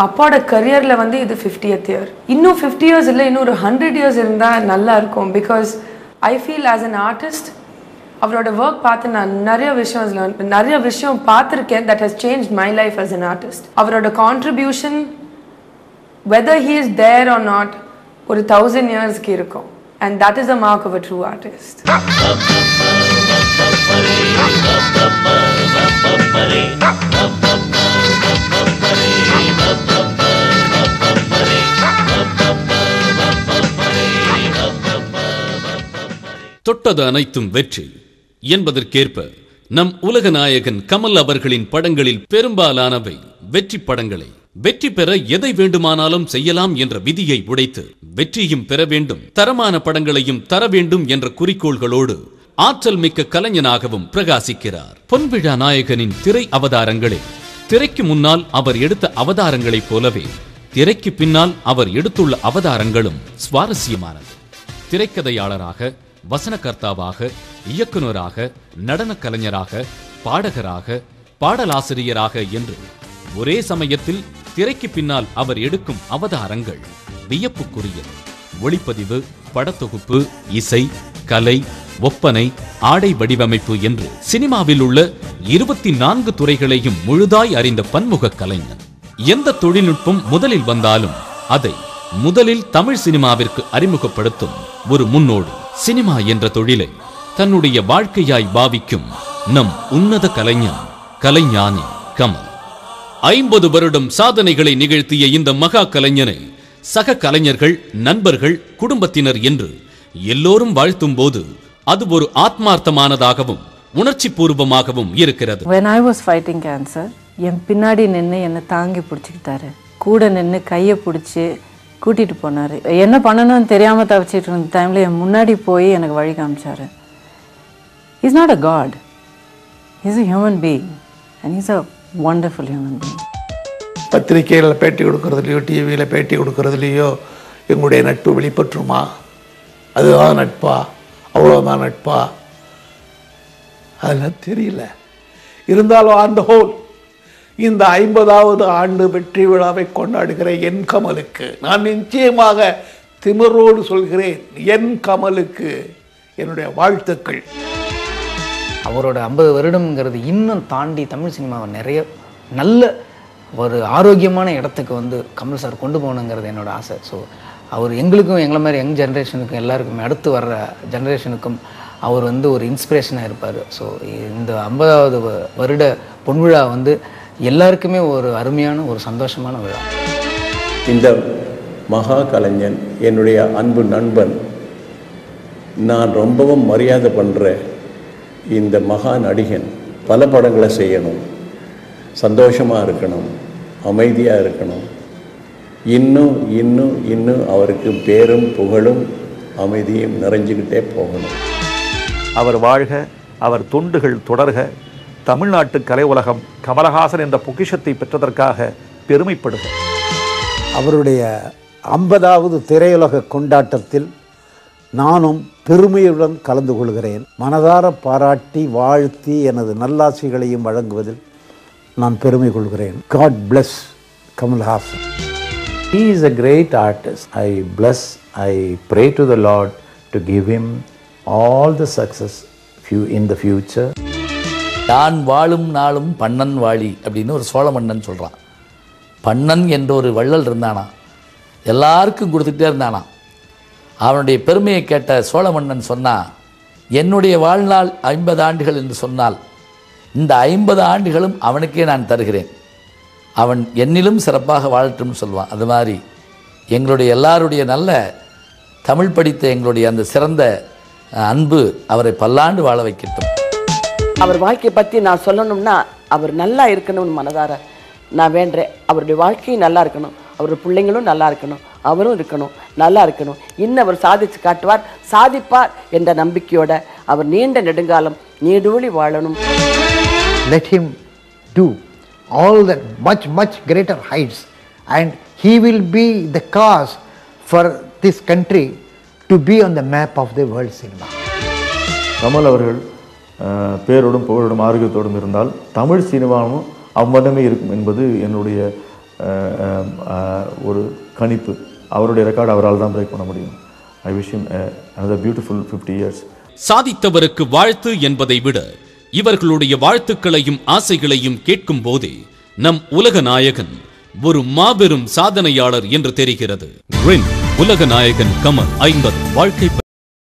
அப்பாவோட கரியரில் வந்து இது 50th இயர். இன்னும் 50 years இல்லை, இன்னும் ஒரு 100 years இருந்தால் நல்லா இருக்கும். Because I feel as an artist அவரோட ஒர்க் பார்த்து நான் நிறைய விஷயம் பார்த்துருக்கேன். That has change my life as an artist. அவரோட contribution whether he is there or not ஒரு 1000 yearsக்கு இருக்கும். And that is the mark of a true artist. தொட்டது அனைத்தும் வெற்றி என்பதற்கேற்ப நம் உலக நாயகன் கமல் அவர்களின் படங்களில் பெரும்பாலானவை வெற்றி படங்களே. வெற்றி பெற எதை வேண்டுமானாலும் செய்யலாம் என்ற விதியை உடைத்து வெற்றியும் பெற வேண்டும், தரமான படங்களையும் தர வேண்டும் என்ற குறிக்கோள்களோடு ஆற்றல் மிக்க கலைஞனாகவும் பிரகாசிக்கிறார். பொன்விழா நாயகனின் திரை அவதாரங்களில் திரைக்கு முன்னால் அவர் எடுத்த அவதாரங்களைப் போலவே திரைக்கு பின்னால் அவர் எடுத்துள்ள அவதாரங்களும் சுவாரஸ்யமானது. திரைக்கதையாளராக, வசனகர்த்தாவாக, இயக்குநராக, நடன கலைஞராக, பாடகராக, பாடலாசிரியராக என்று ஒரே சமயத்தில் திரைக்கு பின்னால் அவர் எடுக்கும் அவதாரங்கள் வியப்புக்குரியது. ஒளிப்பதிவு, படத்தொகுப்பு, இசை, கலை, ஒப்பனை, ஆடை வடிவமைப்பு என்று சினிமாவில் உள்ள 24 துறைகளையும் முழுதாய் அறிந்த பன்முக கலைஞன். எந்த தொழில்நுட்பம் முதலில் வந்தாலும் அதை முதலில் தமிழ் சினிமாவிற்கு அறிமுகப்படுத்தும் ஒரு முன்னோடி. சினிமா என்ற தொழிலை தன்னுடைய வாழ்க்கையாய் பாவிக்கும் நம் உன்னத கலைஞன், கலைஞானி கமல். 50 வருடம் சாதனைகளை நிகழ்த்திய இந்த மகா கலைஞனை சக கலைஞர்கள், நண்பர்கள், குடும்பத்தினர் என்று எல்லோரும் வாழ்த்தும் போது அது ஒரு ஆத்மார்த்தமானதாகவும் உணர்ச்சி பூர்வமாகவும் இருக்கிறது. When I was fighting cancer, என் பின்னாடி நின்று என்னை தாங்கி பிடிச்சிக்கிட்டாரு. கூட நின்று கையை பிடிச்சி கூட்டிகிட்டு போனார். என்ன பண்ணணும்னு தெரியாமல் தவிச்சிட்டு இருந்த டைமில் என் முன்னாடி போய் எனக்கு வழி காமிச்சார். Is not a god, is a human being and is a wonderful human being. பத்திரிகைகளில் பேட்டி கொடுக்கறதுலையோ, டிவியில் பேட்டி கொடுக்கறதுலையோ எங்களுடைய நட்பு வெளிப்பற்றுமா? அதுதான் நட்பா? அவ்வளோதான் நட்பா? அதெல்லாம் தெரியல. இருந்தாலும் ஆன் த ஹோல் இந்த 50வது ஆண்டு வெற்றி விழாவை கொண்டாடுகிற என் கமலுக்கு நான் நிச்சயமாக திமிரோடு சொல்கிறேன், என் கமலுக்கு என்னுடைய வாழ்த்துக்கள். அவரோட 50 வருடம்ங்கிறது இன்னும் தாண்டி தமிழ் சினிமாவை நிறைய நல்ல ஒரு ஆரோக்கியமான இடத்துக்கு வந்து கமல் சார் கொண்டு போகணுங்கிறது என்னோட ஆசை. ஸோ அவர் எங்களுக்கும், எங்களை மாதிரி யங் ஜென்ரேஷனுக்கும், எல்லாருக்குமே அடுத்து வர்ற ஜென்ரேஷனுக்கும் அவர் வந்து ஒரு இன்ஸ்பிரேஷனாக இருப்பார். ஸோ இந்த 50வது வருட பொன்விழா வந்து எல்லாருக்குமே ஒரு அருமையான, ஒரு சந்தோஷமான விழா. இந்த மகா கலைஞன், என்னுடைய அன்பு நண்பன், நான் ரொம்பவும் மரியாதை பண்ணுற இந்த மகா நடிகன் பல படங்களை செய்யணும், சந்தோஷமாக இருக்கணும், அமைதியாக இருக்கணும். இன்னும் இன்னும் இன்னும் அவருக்கு பேரும் புகழும் அமைதியும் நிறைஞ்சிக்கிட்டே போகணும். அவர் வாழ்க, அவர் தொண்டுகள் தொடர்க. தமிழ்நாட்டு கலை உலகம் கமலஹாசன் என்ற பொக்கிஷத்தை பெற்றதற்காக பெருமைப்படுக. அவருடைய 50வது திரையுலக கொண்டாட்டத்தில் நானும் பெருமையுடன் கலந்து கொள்கிறேன். மனதார பாராட்டி வாழ்த்தி எனது நல்லாசிகளையும் வழங்குவதில் நான் பெருமை கொள்கிறேன். God bless Kamalhassan. He is a great artist. I bless, I pray to the Lord to give him all the success in the future. நான் வாழும் நாளும் பண்ணன் வாழி அப்படின்னு ஒரு சோழ மன்னன் சொல்கிறான். பண்ணன் என்ற ஒரு வள்ளல் இருந்தானா, எல்லாருக்கும் கொடுத்துட்டே இருந்தானா. அவனுடைய பெருமையை கேட்ட சோழ மன்னன் சொன்னால், என்னுடைய வாழ்நாள் 50 ஆண்டுகள் என்று சொன்னால் இந்த 50 ஆண்டுகளும் அவனுக்கே நான் தருகிறேன், அவன் என்னிலும் சிறப்பாக வாழட்டும்னு சொல்லுவான். அது மாதிரி எங்களுடைய எல்லாருடைய நல்ல தமிழ் படித்த எங்களுடைய அந்த சிறந்த அன்பு அவரை பல்லாண்டு வாழ வைக்கட்டும். அவர் வாழ்க்கையை பற்றி நான் சொல்லணும்னா, அவர் நல்லா இருக்கணும்னு மனதார நான் வேண்டுறேன். அவருடைய வாழ்க்கையும் நல்லா இருக்கணும், அவருடைய பிள்ளைங்களும் நல்லா இருக்கணும், அவரும் இருக்கணும், நல்லா இருக்கணும். இன்னும் அவர் சாதித்து காட்டுவார், சாதிப்பார் என்ற நம்பிக்கையோட அவர் நீண்ட நெடுங்காலம் நீடூழி வாழணும். Let him do all that much greater heights, and he will be the cause for this country to be on the map of the world cinema. Kamal அவர்கள் பேரோடும் புகழோடும் ஆரோக்கியத்தோடும் இருந்தால் தமிழ் சினிமாவும் அவ்வளமே இருக்கும் என்பது என்னுடைய ஒரு கணிப்பு. அவருடைய ரெக்கார்டு அவரால் தான் பிரேக் பண்ண முடியும். I wish him another beautiful 50 years. சாதித்தவருக்கு வாழ்த்து என்பதை விட இவர்களுடைய வாழ்த்துக்களையும் ஆசைகளையும் கேட்கும் போதே நம் உலக நாயகன் ஒரு மாபெரும் சாதனையாளர் என்று தெரிகிறது. உலக நாயகன் கமல் 50 வாழ்க்கை